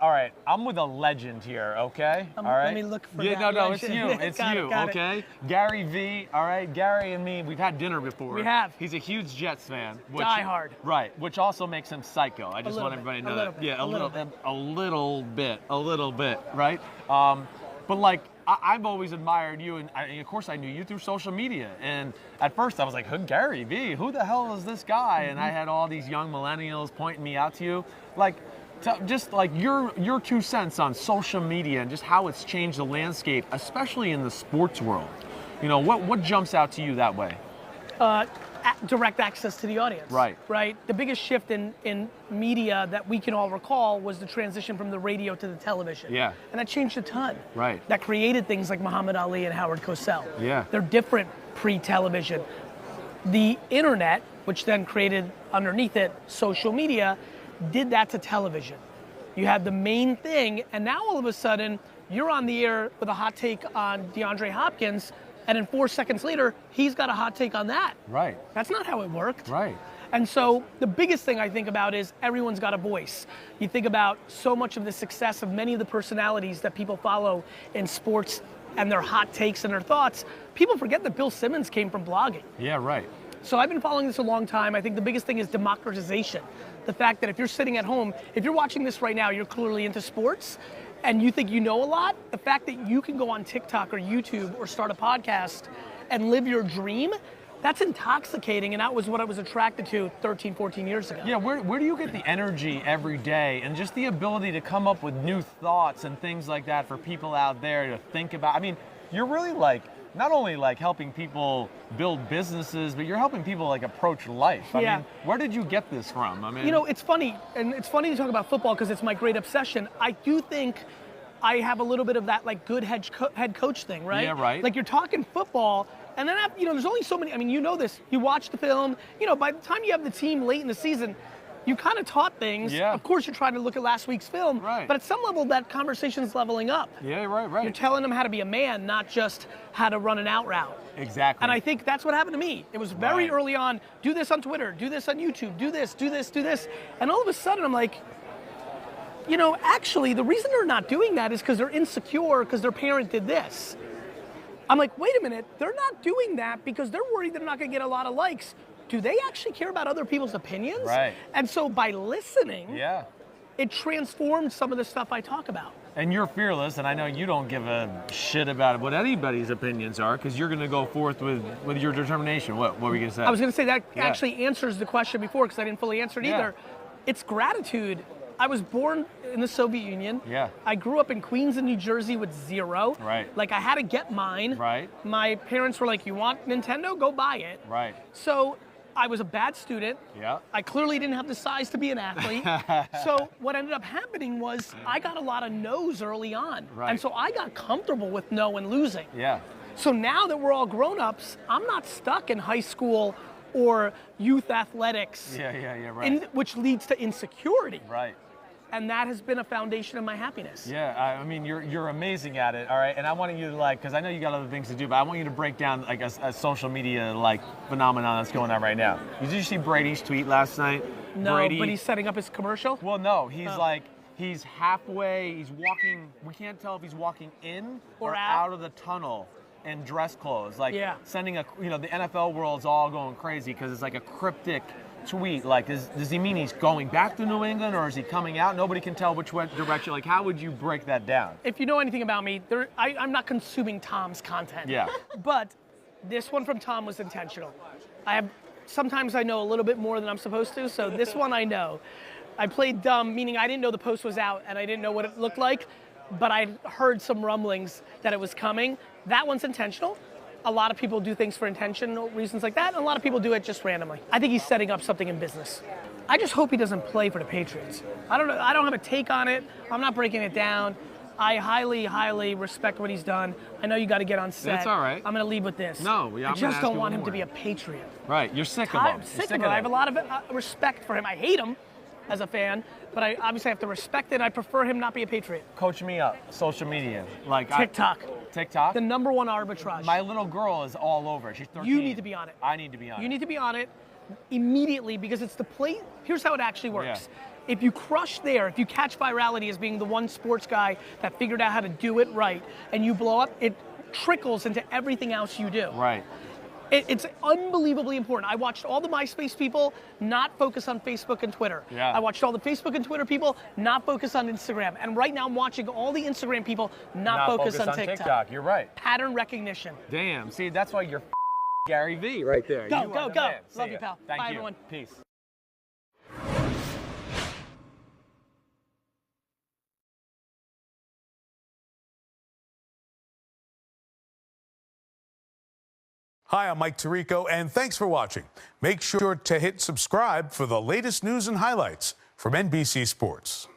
all right, I'm with a legend here, okay? All right. Let me look for Yeah, that no, legend. it's you, Got it. okay? Gary V, all right? Gary and me, we've had dinner before. We have. He's a huge Jets fan. Die hard. Right, which also makes him psycho. I just want everybody to know that. Yeah, a little bit, right? But like, I've always admired you, and of course I knew you through social media. And at first I was like, who, Gary V? Who the hell is this guy? And I had all these young millennials pointing me out to you. Like, just like your 2 cents on social media and just how it's changed the landscape, especially in the sports world. You know, what jumps out to you that way? Direct access to the audience. Right. The biggest shift in media that we can all recall was the transition from the radio to the television. Yeah. And that changed a ton. Right. That created things like Muhammad Ali and Howard Cosell. Yeah. They're different pre-television. The internet, which then created underneath it social media, did that to television. You had the main thing, and now all of a sudden, you're on the air with a hot take on DeAndre Hopkins, and then 4 seconds later, he's got a hot take on that. Right. That's not how it worked. Right. And so the biggest thing I think about is everyone's got a voice. You think about so much of the success of many of the personalities that people follow in sports and their hot takes and their thoughts. People forget that Bill Simmons came from blogging. Yeah, right. So I've been following this a long time. I think the biggest thing is democratization. The fact that if you're sitting at home, if you're watching this right now, you're clearly into sports, and you think you know a lot, the fact that you can go on TikTok or YouTube or start a podcast and live your dream, that's intoxicating, and that was what I was attracted to 13, 14 years ago. Yeah, where do you get the energy every day and just the ability to come up with new thoughts and things like that for people out there to think about? I mean, you're really like, not only like helping people build businesses, but you're helping people like approach life. I mean, where did you get this from? I mean, you know, it's funny, and it's funny to talk about football because it's my great obsession. I do think I have a little bit of that like good head coach thing, right? Yeah, right. Like you're talking football, and then you know, there's only so many. I mean, you know this. You watch the film. You know, by the time you have the team late in the season, you kind of taught things. Yeah. Of course, you're trying to look at last week's film. Right. But at some level, that conversation's leveling up. Yeah, right. You're telling them how to be a man, not just how to run an out route. Exactly. And I think that's what happened to me. It was very early on, do this on Twitter, do this on YouTube, do this. And all of a sudden I'm like, you know, actually the reason they're not doing that is because they're insecure because their parent did this. I'm like, wait a minute, they're not doing that because they're worried they're not gonna get a lot of likes. Do they actually care about other people's opinions? Right. And so by listening, it transformed some of the stuff I talk about. And you're fearless, and I know you don't give a shit about what anybody's opinions are, because you're going to go forth with your determination. What were you going to say? I was going to say that actually answers the question before, because I didn't fully answer it either. It's gratitude. I was born in the Soviet Union. Yeah. I grew up in Queens and New Jersey with zero. Right. Like I had to get mine. Right. My parents were like, you want Nintendo? Go buy it. Right. So I was a bad student. Yeah. I clearly didn't have the size to be an athlete. So what ended up happening was I got a lot of no's early on. Right. And so I got comfortable with no and losing. Yeah. So now that we're all grown-ups, I'm not stuck in high school or youth athletics. Right. Which leads to insecurity. Right. And that has been a foundation of my happiness. Yeah, I mean, you're amazing at it, all right? And I wanted you to because I know you got other things to do, but I want you to break down like a social media phenomenon that's going on right now. Did you see Brady's tweet last night? No, Brady, but he's setting up his commercial? Well, no, he's he's halfway, he's walking, we can't tell if he's walking in or out of the tunnel in dress clothes. Sending the NFL world's all going crazy because it's like a cryptic tweet. Like, does he mean he's going back to New England or is he coming out? Nobody can tell which direction. Like, how would you break that down? If you know anything about me, I'm not consuming Tom's content. Yeah. But this one from Tom was intentional. Sometimes I know a little bit more than I'm supposed to, so this one I know. I played dumb, meaning I didn't know the post was out and I didn't know what it looked like, but I heard some rumblings that it was coming. That one's intentional. A lot of people do things for intentional reasons like that, and a lot of people do it just randomly. I think he's setting up something in business. I just hope he doesn't play for the Patriots. I don't know. I don't have a take on it. I'm not breaking it down. I highly, highly respect what he's done. I know you got to get on set. That's all right. I'm going to lead with this. No, I just don't want him to be a Patriot. Right, you're sick of him. I'm sick of it. I have a lot of respect for him. I hate him as a fan, but I obviously have to respect it. I prefer him not be a Patriot. Coach me up. Social media. TikTok. TikTok? The number one arbitrage. My little girl is all over it. She's 13. You need to be on it. I need to be on it. You need to be on it immediately because it's the play. Here's how it actually works. If you crush there, if you catch virality as being the one sports guy that figured out how to do it right, and you blow up, it trickles into everything else you do. Right. It's unbelievably important. I watched all the MySpace people not focus on Facebook and Twitter. Yeah. I watched all the Facebook and Twitter people not focus on Instagram. And right now I'm watching all the Instagram people not focus on TikTok. You're right. Pattern recognition. Damn. See, that's why you're Gary V right there. Go, You go, are the go. man. Love See you, ya. pal. Thank Bye, you. everyone. Peace. Hi, I'm Mike Tirico, and thanks for watching. Make sure to hit subscribe for the latest news and highlights from NBC Sports.